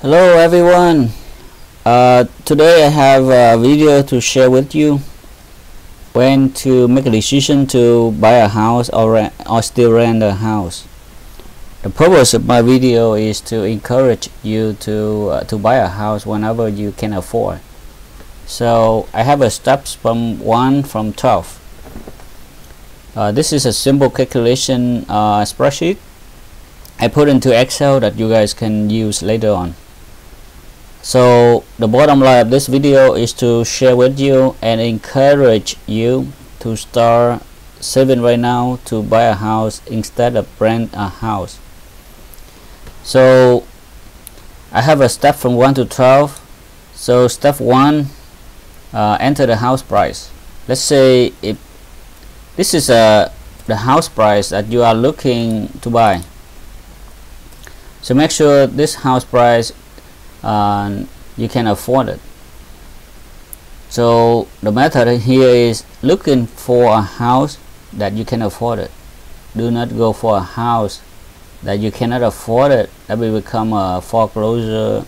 Hello everyone. Today I have a video to share with you when to make a decision to buy a house or still rent a house. The purpose of my video is to encourage you to buy a house whenever you can afford. So I have a steps from 1 from 12. This is a simple calculation spreadsheet I put into Excel that you guys can use later on. So the bottom line of this video is to share with you and encourage you to start saving right now to buy a house instead of rent a house. So I have a step from 1 to 12. So step 1, enter the house price. Let's say if this is the house price that you are looking to buy. So make sure this house price you can afford it. So the method here is looking for a house that you can afford it. Do not go for a house that you cannot afford it. That will become a foreclosure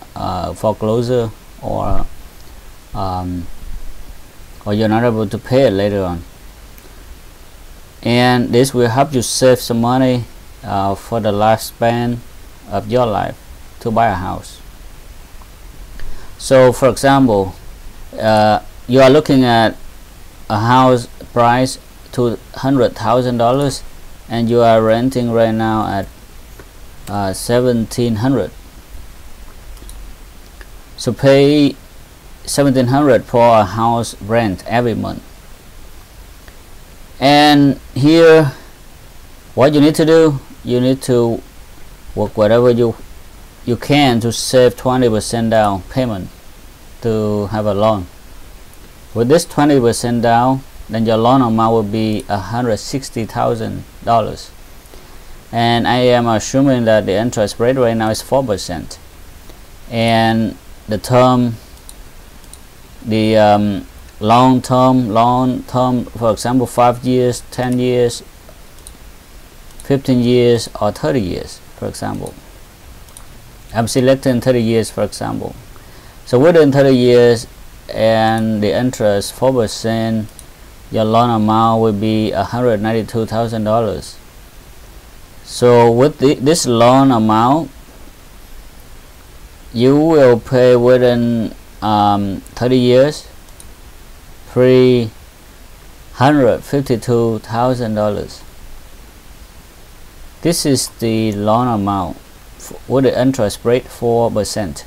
or you're not able to pay it later on. And this will help you save some money for the lifespan of your life to buy a house. So for example, you are looking at a house price $200,000 and you are renting right now at $1,700. So pay $1,700 for a house rent every month. And here what you need to do, you need to work whatever you can to save 20% down payment to have a loan. With this 20% down, then your loan amount will be $160,000, and I am assuming that the interest rate right now is 4%, and the term, the long term, for example 5 years, 10 years, 15 years, or 30 years, for example. I'm selecting 30 years, for example. So within 30 years and the interest 4%, your loan amount will be $192,000. So with this loan amount, you will pay within 30 years $352,000. This is the loan amount with the interest rate 4%.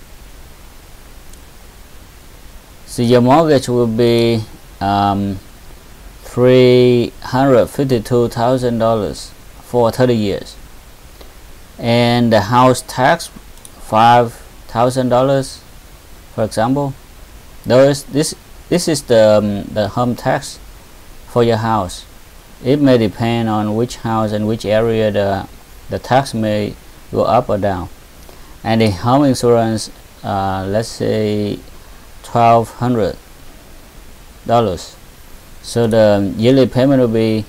So your mortgage will be $352,000 for 30 years, and the house tax $5,000, for example. This is the home tax for your house. It may depend on which house and which area the tax may go up or down. And the home insurance, let's say $1,200. So the yearly payment will be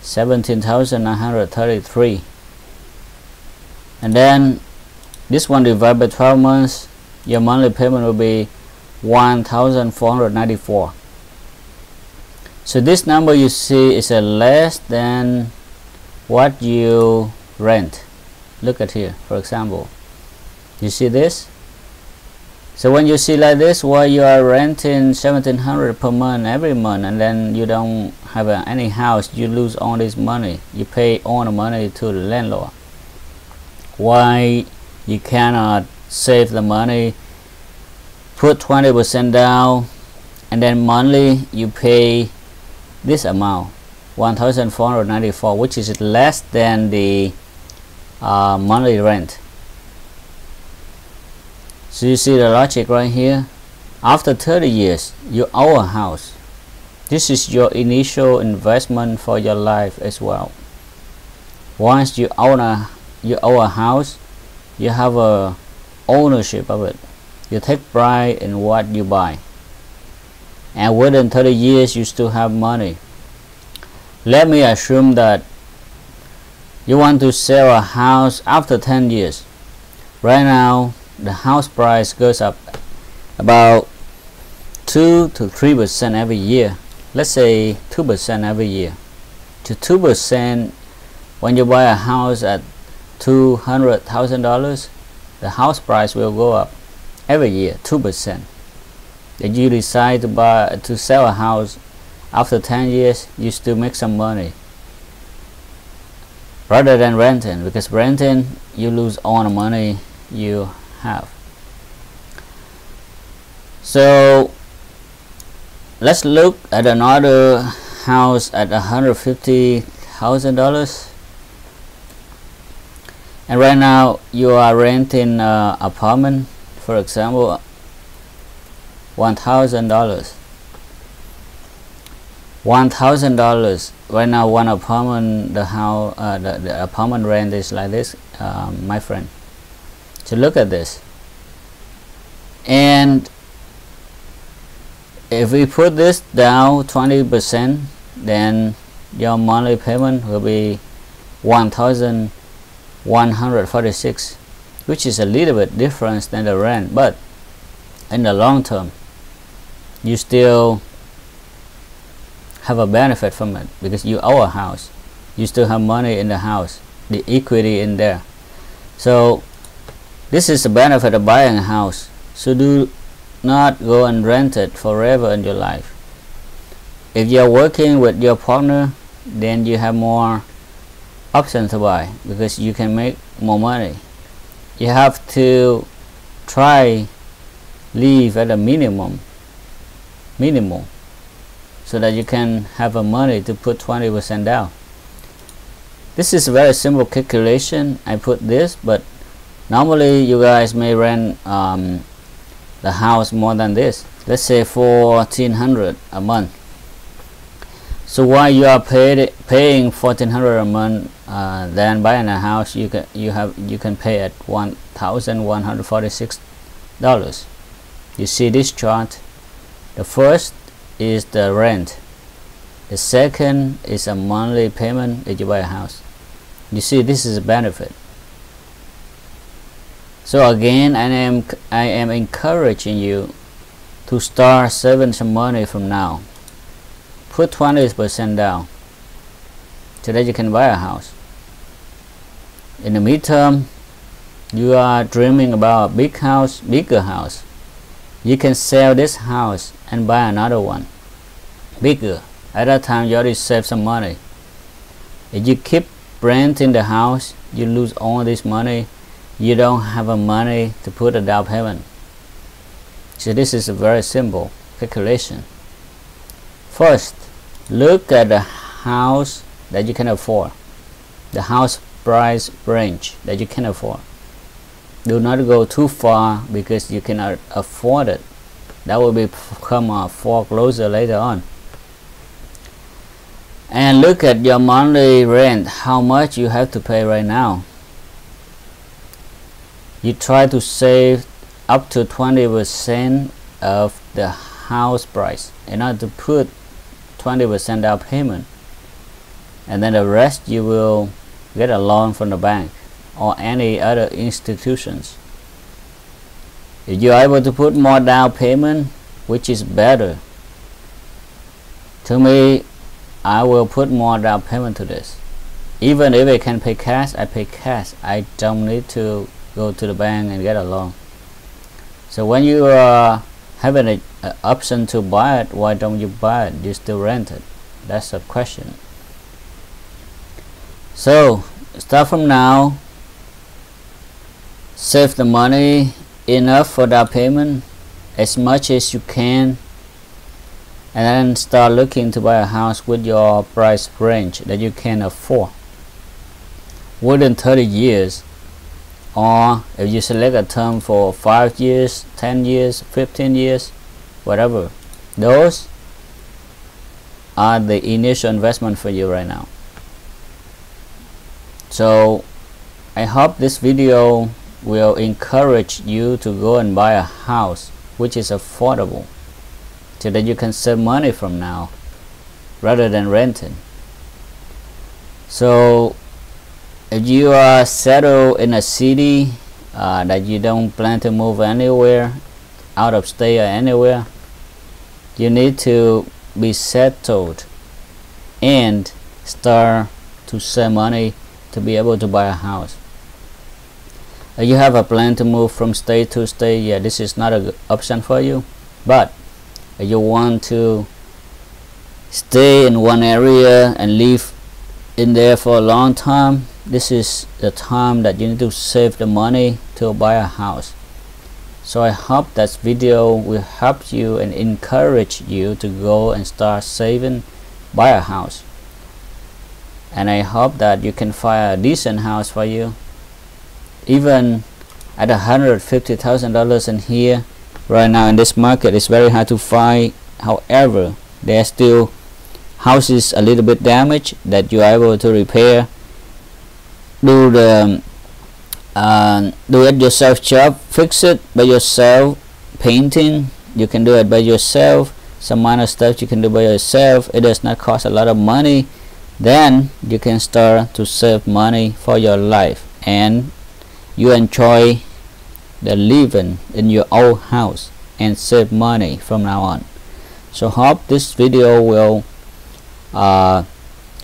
$17,933. And then this one divided by 12 months, your monthly payment will be $1,494. So this number you see is less than what you rent. Look at here, for example. You see this? So when you see like this, while you are renting $1,700 per month every month, and then you don't have any house, you lose all this money. You pay all the money to the landlord. Why you cannot save the money, put 20% down, and then monthly you pay this amount, $1,494, which is less than the monthly rent. So you see the logic right here. After 30 years, you own a house. This is your initial investment for your life as well. Once you own a house, you have a ownership of it. You take pride in what you buy, and within 30 years you still have money. Let me assume that you want to sell a house after 10 years. Right now the house price goes up about 2 to 3% every year. Let's say 2% every year. To 2%, when you buy a house at $200,000, the house price will go up every year 2%. If you decide to sell a house after 10 years, you still make some money rather than renting, because renting you lose all the money you have. So let's look at another house at $150,000, and right now you are renting an apartment, for example, $1,000. $1,000 right now. One apartment, the apartment rent is like this, my friend. So look at this, and if we put this down 20%, then your monthly payment will be $1,146, which is a little bit different than the rent, but in the long term you still have a benefit from it, because you own a house, you still have money in the house, the equity in there. So this is the benefit of buying a house. So do not go and rent it forever in your life. If you're working with your partner, then you have more options to buy, because you can make more money. You have to try live at a minimum, so that you can have a money to put 20% down. This is a very simple calculation. I put this, but normally you guys may rent the house more than this. Let's say $1,400 a month. So while you are paying $1,400 a month, then buying a house you can pay at $1,146. You see this chart. The first is the rent. The second is a monthly payment if you buy a house. You see, this is a benefit. So again, I am encouraging you to start saving some money from now. Put 20% down so that you can buy a house. In the midterm, you are dreaming about a bigger house. You can sell this house and buy another one, bigger. At that time, you already save some money. If you keep renting the house, you lose all this money. You don't have a money to put a down payment. So this is a very simple calculation. First, look at the house that you can afford, the house price range that you can afford. Do not go too far, because you cannot afford it. That will become a foreclosure later on. And look at your monthly rent, how much you have to pay right now. You try to save up to 20% of the house price in order to put 20% down payment, and then the rest you will get a loan from the bank or any other institutions. If you are able to put more down payment, which is better, to me, I will put more down payment to this. Even if I can pay cash, I pay cash. I don't need to go to the bank and get a loan. So when you are having an option to buy it, why don't you buy it? You still rent it. That's the question. So start from now. Save the money enough for down payment, as much as you can, and then start looking to buy a house with your price range that you can afford within 30 years, or if you select a term for 5 years, 10 years, 15 years, whatever. Those are the initial investment for you right now. So I hope this video will encourage you to go and buy a house which is affordable, so that you can save money from now rather than renting. So if you are settled in a city that you don't plan to move anywhere, out of state or anywhere, you need to be settled and start to save money to be able to buy a house. You have a plan to move from state to state, yeah, this is not a good option for you. But you want to stay in one area and live in there for a long time, this is the time that you need to save the money to buy a house. So I hope that video will help you and encourage you to go and start saving, buy a house. And I hope that you can find a decent house for you. Even at $150,000 in here right now in this market, it's very hard to find. However, there are still houses a little bit damaged that you are able to repair, do the do-it-yourself job, fix it by yourself. Painting, you can do it by yourself. Some minor stuff you can do by yourself. It does not cost a lot of money. Then you can start to save money for your life, and you enjoy the living in your old house and save money from now on. So hope this video will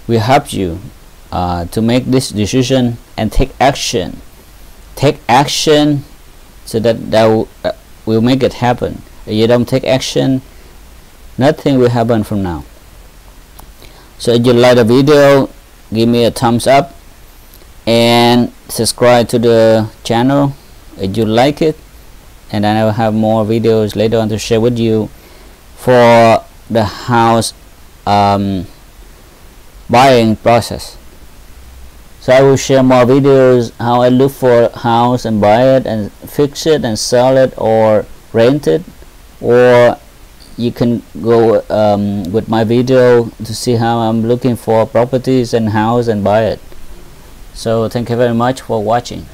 help you to make this decision and take action. Take action so that will make it happen. If you don't take action, nothing will happen from now. So if you like the video, give me a thumbs up and subscribe to the channel if you like it, and then I will have more videos later on to share with you for the house buying process. So I will share more videos how I look for a house and buy it and fix it and sell it or rent it, or you can go with my video to see how I'm looking for properties and house and buy it. So thank you very much for watching.